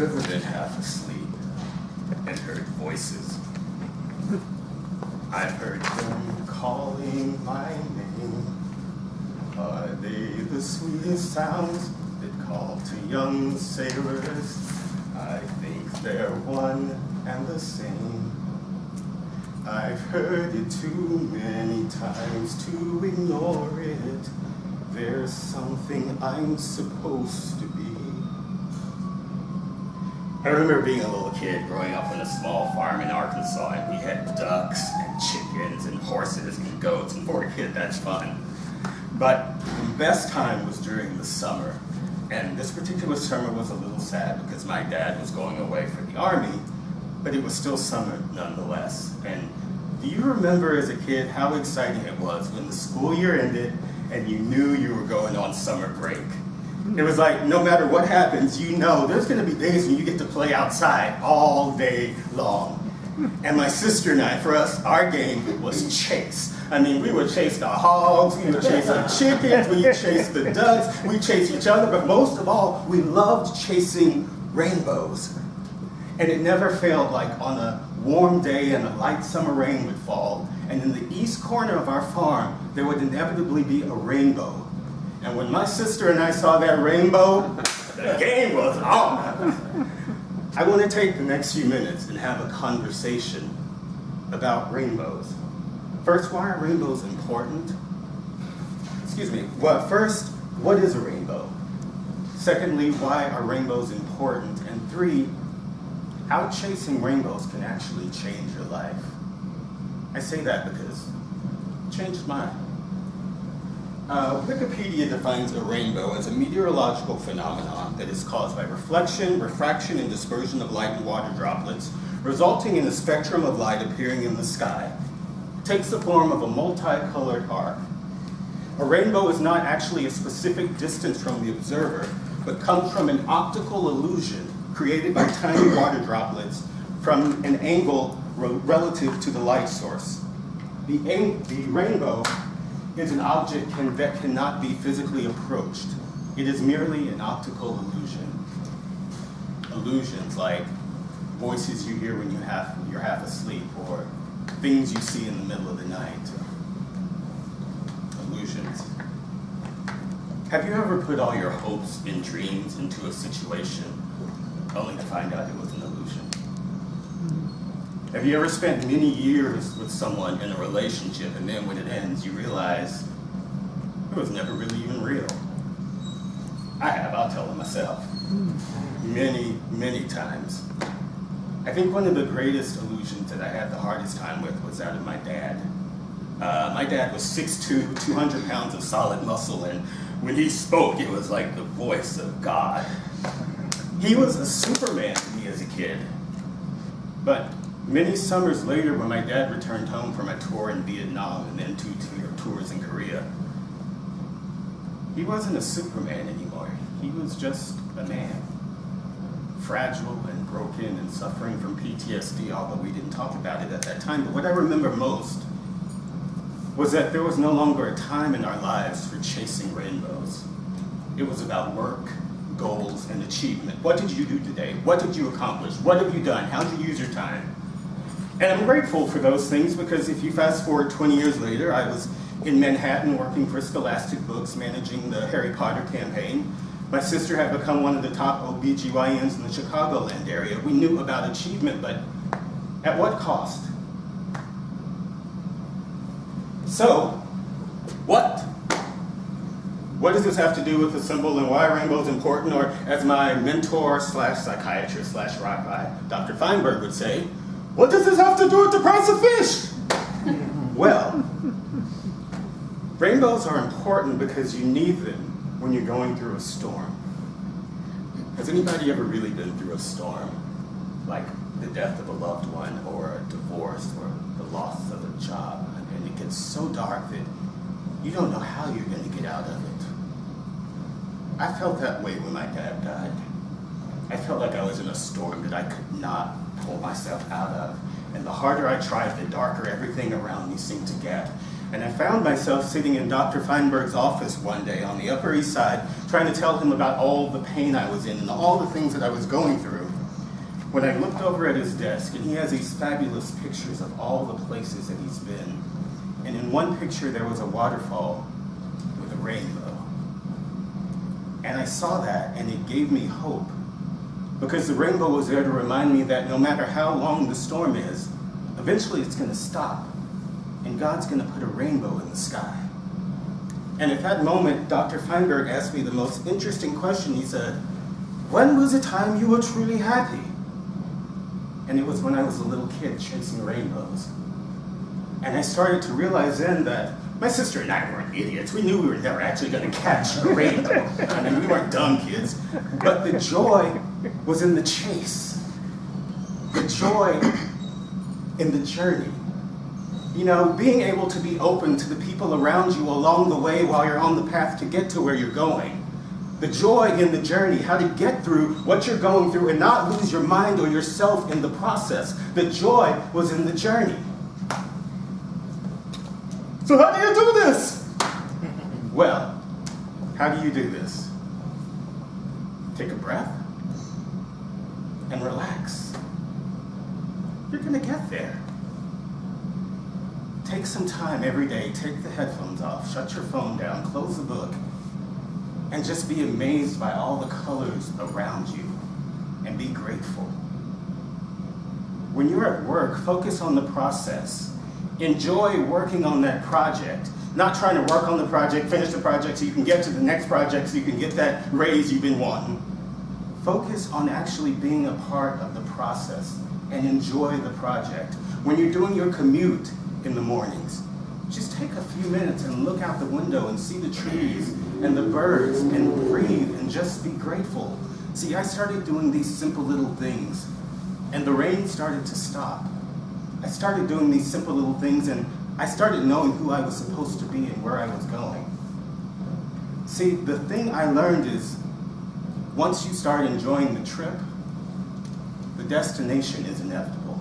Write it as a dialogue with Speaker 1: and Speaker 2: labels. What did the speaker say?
Speaker 1: you ever been half asleep and heard voices? I've heard them calling my name. Are they the sweetest sounds that call to young sailors? I think they're one and the same. I've heard it too many times to ignore it. There's something I'm supposed to be. I remember being a little kid growing up on a small farm in Arkansas, and we had ducks and chickens and horses and goats, and for a kid that's fun. But the best time was during the summer, and this particular summer was a little sad because my dad was going away for the Army, but it was still summer nonetheless. And do you remember as a kid how exciting it was when the school year ended and you knew you were going on summer break? It was like, no matter what happens, you know there's going to be days when you get to play outside all day long. And my sister and I, for us, our game was chase. I mean, we would chase the hogs, we would chase the chickens, we would chase the ducks, we chased each other, but most of all, we loved chasing rainbows. And it never failed, like on a warm day and a light summer rain would fall, and in the east corner of our farm, there would inevitably be a rainbow. And when my sister and I saw that rainbow, the game was on. I want to take the next few minutes and have a conversation about rainbows. First, why are rainbows important? Well, first, what is a rainbow? Secondly, why are rainbows important? And three, how chasing rainbows can actually change your life. I say that because it changed mine. Wikipedia defines a rainbow as a meteorological phenomenon that is caused by reflection, refraction, and dispersion of light and water droplets, resulting in a spectrum of light appearing in the sky. It takes the form of a multicolored arc. A rainbow is not actually a specific distance from the observer, but comes from an optical illusion created by tiny water droplets from an angle relative to the light source. The rainbow is an object that cannot be physically approached. It is merely an optical illusion. Illusions like voices you hear when you're half asleep, or things you see in the middle of the night. Illusions. Have you ever put all your hopes and dreams into a situation only to find out it was an illusion? Have you ever spent many years with someone in a relationship and then when it ends, you realize it was never really even real? I have, I'll tell it myself. Many, many times. I think one of the greatest illusions that I had the hardest time with was that of my dad. My dad was 6'2", 200 pounds of solid muscle, and when he spoke, it was like the voice of God. He was a Superman to me as a kid. But many summers later, when my dad returned home from a tour in Vietnam and then two tours in Korea, he wasn't a Superman anymore. He was just a man, fragile and broken and suffering from PTSD, although we didn't talk about it at that time. But what I remember most was that there was no longer a time in our lives for chasing rainbows. It was about work, goals, and achievement. What did you do today? What did you accomplish? What have you done? How did you use your time? And I'm grateful for those things because if you fast forward 20 years later, I was in Manhattan working for Scholastic Books, managing the Harry Potter campaign. My sister had become one of the top OBGYNs in the Chicagoland area. We knew about achievement, but at what cost? So, what? What does this have to do with the symbol and why rainbow is important? Or as my mentor slash psychiatrist slash rabbi, Dr. Feinberg would say, what does this have to do with the price of fish? Well, rainbows are important because you need them when you're going through a storm. Has anybody ever really been through a storm? Like the death of a loved one, or a divorce, or the loss of a job, and it gets so dark that you don't know how you're going to get out of it. I felt that way when my dad died. I felt like I was in a storm that I could not pull myself out of. And the harder I tried, the darker everything around me seemed to get. And I found myself sitting in Dr. Feinberg's office one day on the Upper East Side, trying to tell him about all the pain I was in and all the things that I was going through. when I looked over at his desk, and he has these fabulous pictures of all the places that he's been. And in one picture, there was a waterfall with a rainbow. And I saw that, and it gave me hope. Because the rainbow was there to remind me that no matter how long the storm is, eventually it's going to stop. And God's going to put a rainbow in the sky. And at that moment, Dr. Feinberg asked me the most interesting question. He said, "When was the time you were truly happy?" And it was when I was a little kid chasing rainbows. And I started to realize then that my sister and I weren't idiots. We knew we were never actually going to catch a rainbow. I mean, we weren't dumb kids. But the joy was in the chase. The joy in the journey. You know, being able to be open to the people around you along the way while you're on the path to get to where you're going. The joy in the journey, how to get through what you're going through and not lose your mind or yourself in the process. The joy was in the journey. So how do you do this? Well, how do you do this? Take a breath and relax. You're going to get there. Take some time every day, take the headphones off, shut your phone down, close the book, and just be amazed by all the colors around you and be grateful. When you're at work, focus on the process. Enjoy working on that project. Not trying to work on the project, finish the project so you can get to the next project so you can get that raise you've been wanting. Focus on actually being a part of the process and enjoy the project. When you're doing your commute in the mornings, just take a few minutes and look out the window and see the trees and the birds and breathe and just be grateful. See, I started doing these simple little things and the rain started to stop. I started doing these simple little things and I started knowing who I was supposed to be and where I was going. See, the thing I learned is once you start enjoying the trip, the destination is inevitable.